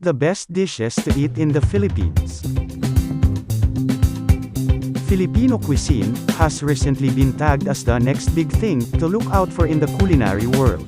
The best dishes to eat in the Philippines. Filipino cuisine has recently been tagged as the next big thing to look out for in the culinary world.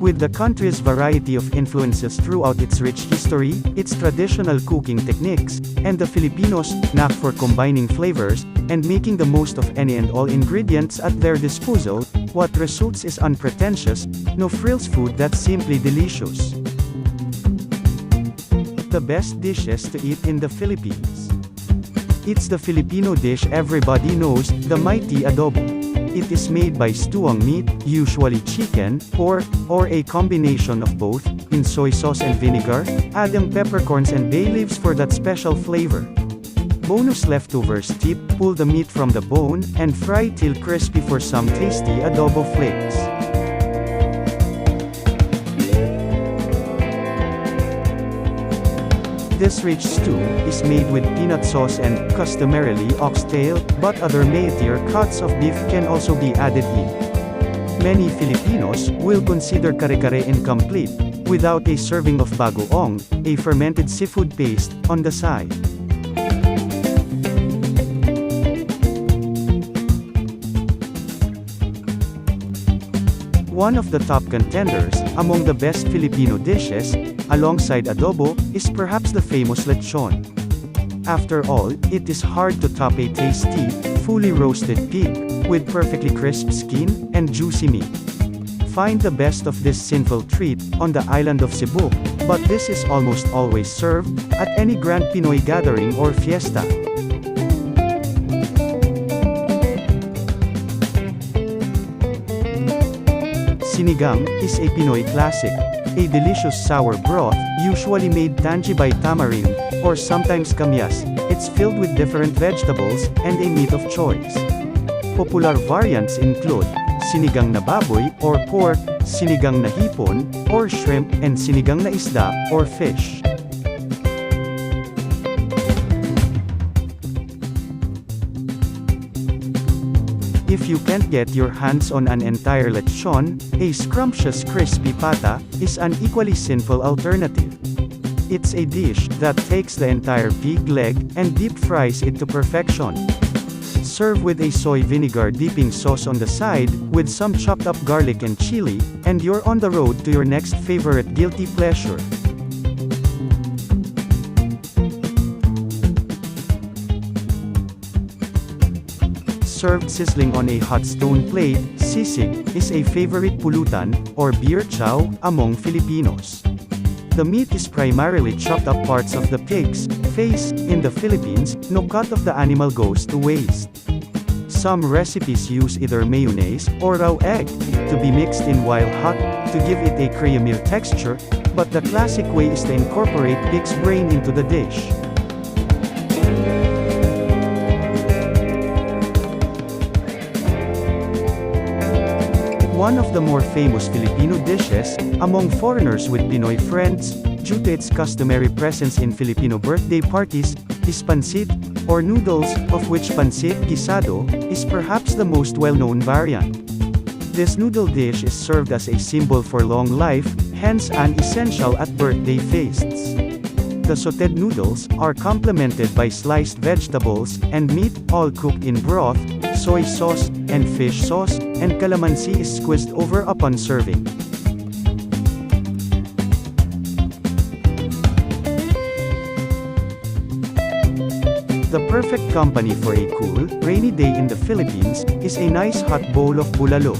With the country's variety of influences throughout its rich history, its traditional cooking techniques, and the Filipinos' knack for combining flavors, and making the most of any and all ingredients at their disposal, what results is unpretentious, no-frills food that's simply delicious. The best dishes to eat in the Philippines. It's the Filipino dish everybody knows, the mighty adobo. It is made by stewing meat, usually chicken, pork, or a combination of both, in soy sauce and vinegar, adding peppercorns and bay leaves for that special flavor. Bonus leftovers tip, pull the meat from the bone, and fry till crispy for some tasty adobo flakes. This rich stew is made with peanut sauce and, customarily, oxtail, but other meatier cuts of beef can also be added in. Many Filipinos will consider kare-kare incomplete without a serving of bagoong, a fermented seafood paste, on the side. One of the top contenders among the best Filipino dishes, alongside adobo, is perhaps the famous lechon. After all, it is hard to top a tasty, fully roasted pig, with perfectly crisp skin, and juicy meat. Find the best of this sinful treat on the island of Cebu, but this is almost always served at any grand Pinoy gathering or fiesta. Sinigang is a Pinoy classic, a delicious sour broth, usually made tangy by tamarind, or sometimes kamyas. It's filled with different vegetables, and a meat of choice. Popular variants include sinigang na baboy, or pork, sinigang na hipon, or shrimp, and sinigang na isda, or fish. If you can't get your hands on an entire lechon, a scrumptious crispy pata is an equally sinful alternative. It's a dish that takes the entire pig leg and deep fries it to perfection. Serve with a soy vinegar dipping sauce on the side, with some chopped up garlic and chili, and you're on the road to your next favorite guilty pleasure. Served sizzling on a hot stone plate, sisig is a favorite pulutan, or beer chow, among Filipinos. The meat is primarily chopped up parts of the pig's face. In the Philippines, no cut of the animal goes to waste. Some recipes use either mayonnaise or raw egg to be mixed in while hot to give it a creamy texture, but the classic way is to incorporate pig's brain into the dish. One of the more famous Filipino dishes, among foreigners with Pinoy friends, due to its customary presence in Filipino birthday parties, is pancit, or noodles, of which pancit guisado is perhaps the most well-known variant. This noodle dish is served as a symbol for long life, hence an essential at birthday feasts. The sautéed noodles are complemented by sliced vegetables and meat, all cooked in broth, soy sauce, and fish sauce, and calamansi is squeezed over upon serving. The perfect company for a cool, rainy day in the Philippines is a nice hot bowl of bulalo.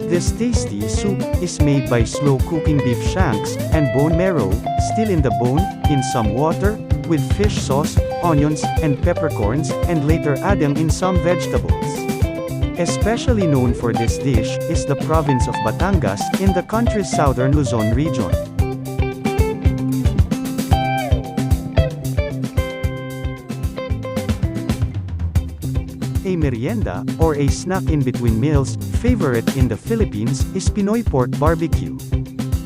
This tasty soup is made by slow-cooking beef shanks and bone marrow, still in the bone, in some water, with fish sauce, onions, and peppercorns, and later adding in some vegetables. Especially known for this dish is the province of Batangas in the country's southern Luzon region. A merienda, or a snack in between meals, favorite in the Philippines, is Pinoy pork barbecue.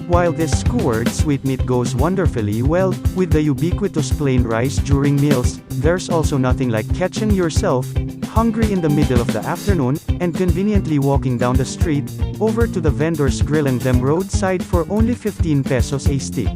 While this skewered sweetmeat goes wonderfully well with the ubiquitous plain rice during meals, there's also nothing like catching yourself hungry in the middle of the afternoon, and conveniently walking down the street, over to the vendors grilling them roadside for only 15 pesos a stick.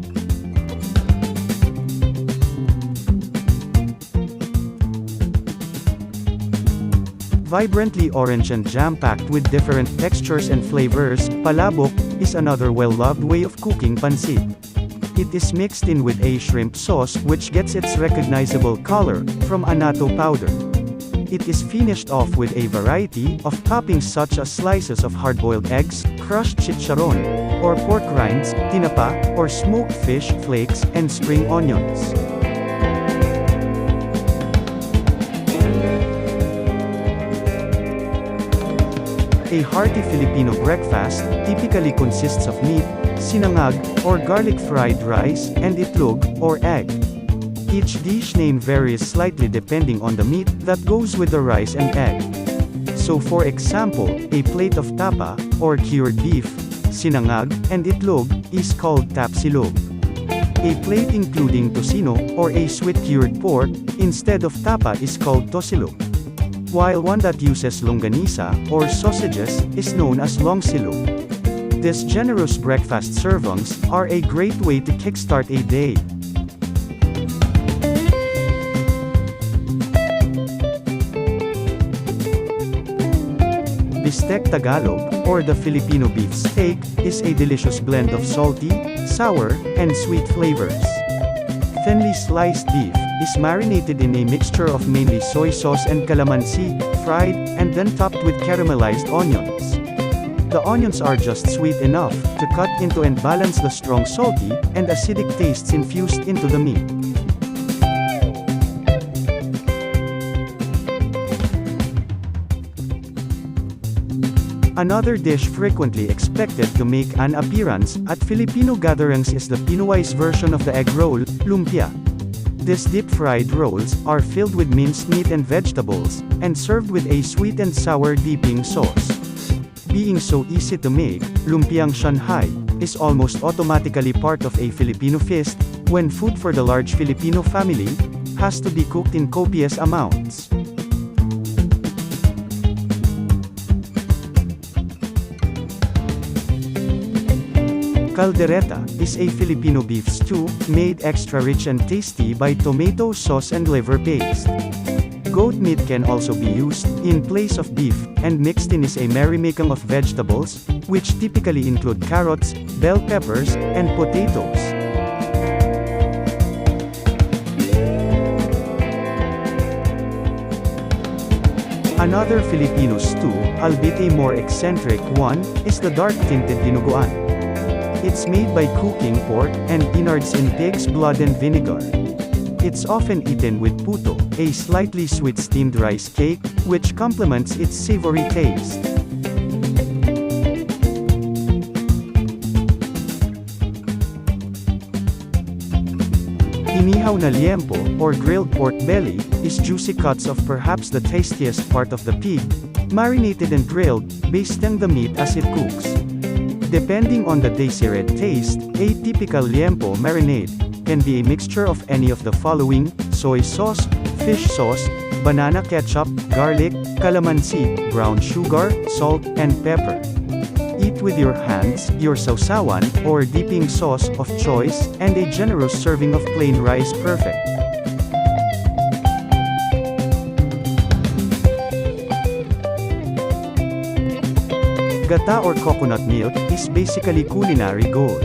Vibrantly orange and jam-packed with different textures and flavors, palabok is another well-loved way of cooking pancit. It is mixed in with a shrimp sauce which gets its recognizable color from annatto powder. It is finished off with a variety of toppings such as slices of hard-boiled eggs, crushed chicharron, or pork rinds, tinapa, or smoked fish flakes, and spring onions. A hearty Filipino breakfast typically consists of meat, sinangag, or garlic-fried rice, and itlog, or egg. Each dish name varies slightly depending on the meat that goes with the rice and egg. So for example, a plate of tapa, or cured beef, sinangag, and itlog, is called tapsilog. A plate including tocino, or a sweet cured pork, instead of tapa is called tosilog. While one that uses longanisa, or sausages, is known as longsilog. These generous breakfast servings are a great way to kickstart a day. Bistek Tagalog, or the Filipino beef steak, is a delicious blend of salty, sour, and sweet flavors. Thinly sliced beef is marinated in a mixture of mainly soy sauce and calamansi, fried, and then topped with caramelized onions. The onions are just sweet enough to cut into and balance the strong salty and acidic tastes infused into the meat. Another dish frequently expected to make an appearance at Filipino gatherings is the Pinoy's version of the egg roll, lumpia. These deep-fried rolls are filled with minced meat and vegetables, and served with a sweet and sour dipping sauce. Being so easy to make, Lumpyang Shanghai is almost automatically part of a Filipino feast, when food for the large Filipino family has to be cooked in copious amounts. Caldereta is a Filipino beef stew, made extra rich and tasty by tomato sauce and liver paste. Goat meat can also be used in place of beef, and mixed in is a merrymaking of vegetables, which typically include carrots, bell peppers, and potatoes. Another Filipino stew, albeit a more eccentric one, is the dark-tinted dinuguan. It's made by cooking pork and innards in pig's blood and vinegar. It's often eaten with puto, a slightly sweet steamed rice cake, which complements its savory taste. Inihaw na liempo, or grilled pork belly, is juicy cuts of perhaps the tastiest part of the pig, marinated and grilled, basting the meat as it cooks. Depending on the desired taste, a typical liempo marinade can be a mixture of any of the following: soy sauce, fish sauce, banana ketchup, garlic, calamansi, brown sugar, salt, and pepper. Eat with your hands, your sausawan, or dipping sauce of choice, and a generous serving of plain rice perfect. Gata or coconut milk is basically culinary gold.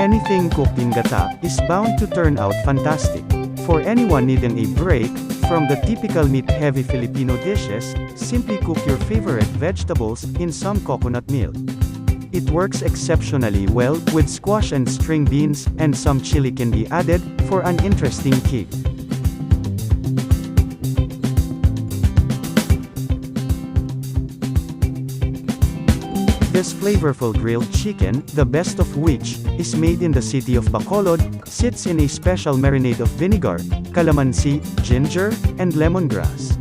Anything cooked in gata is bound to turn out fantastic. For anyone needing a break from the typical meat-heavy Filipino dishes, simply cook your favorite vegetables in some coconut milk. It works exceptionally well with squash and string beans, and some chili can be added for an interesting kick. This flavorful grilled chicken, the best of which is made in the city of Bacolod, sits in a special marinade of vinegar, calamansi, ginger, and lemongrass.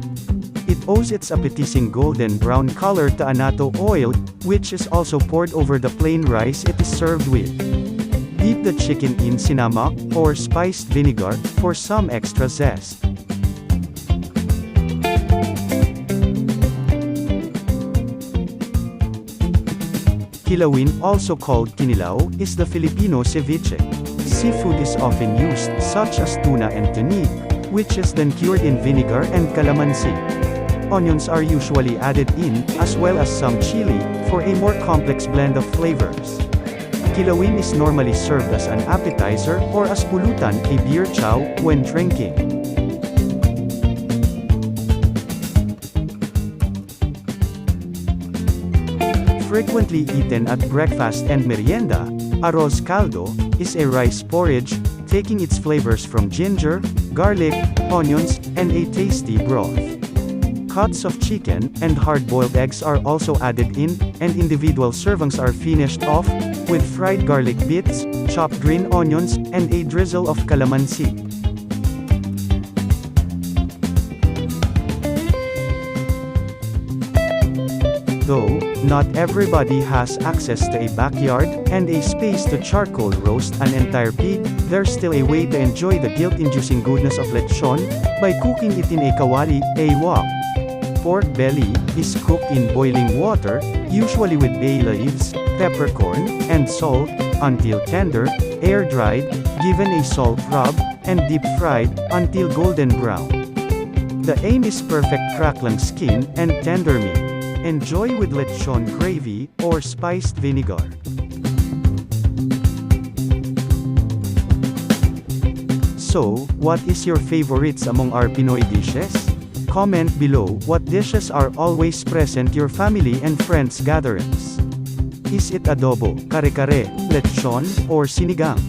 It owes its appetizing golden brown color to annatto oil, which is also poured over the plain rice it is served with. Dip the chicken in sinamak, or spiced vinegar, for some extra zest. Kilawin, also called kinilaw, is the Filipino ceviche. Seafood is often used, such as tuna and tuni, which is then cured in vinegar and calamansi. onions are usually added in, as well as some chili, for a more complex blend of flavors. Kilawin is normally served as an appetizer, or as pulutan, a beer chow, when drinking. Frequently eaten at breakfast and merienda, arroz caldo is a rice porridge, taking its flavors from ginger, garlic, onions, and a tasty broth. Cuts of chicken and hard-boiled eggs are also added in, and individual servings are finished off with fried garlic bits, chopped green onions, and a drizzle of calamansi. Though not everybody has access to a backyard and a space to charcoal roast an entire pig, there's still a way to enjoy the guilt-inducing goodness of lechon by cooking it in a kawali, a wok. Pork belly is cooked in boiling water, usually with bay leaves, peppercorn, and salt, until tender, air-dried, given a salt rub, and deep-fried until golden brown. The aim is perfect crackling skin and tender meat. Enjoy with lechon gravy or spiced vinegar. So, what is your favorites among our Pinoy dishes? Comment below what dishes are always present your family and friends gatherings. Is it adobo, kare-kare, lechon, or sinigang?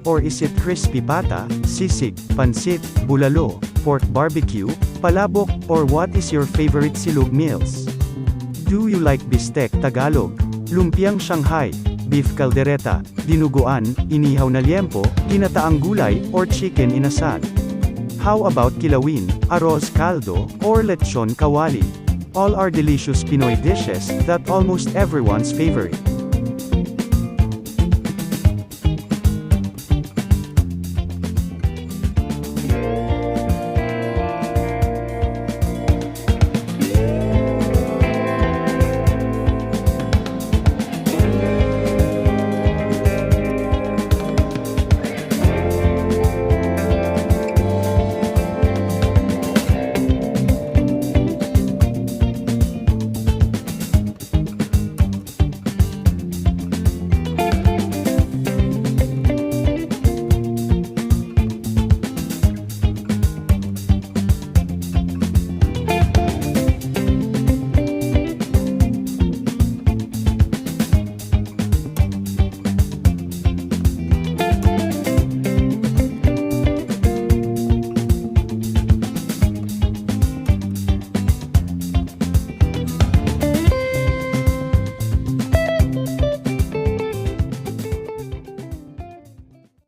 Or is it crispy bata, sisig, pancit, bulalo, pork barbecue, palabok, or what is your favorite silog meals? Do you like bistek Tagalog, Lumpyang Shanghai, beef caldereta, dinuguan, inihaw na liempo, ginataang gulay, or chicken inasal? How about kilawin, arroz caldo, or lechon kawali? All are delicious Pinoy dishes that almost everyone's favorite.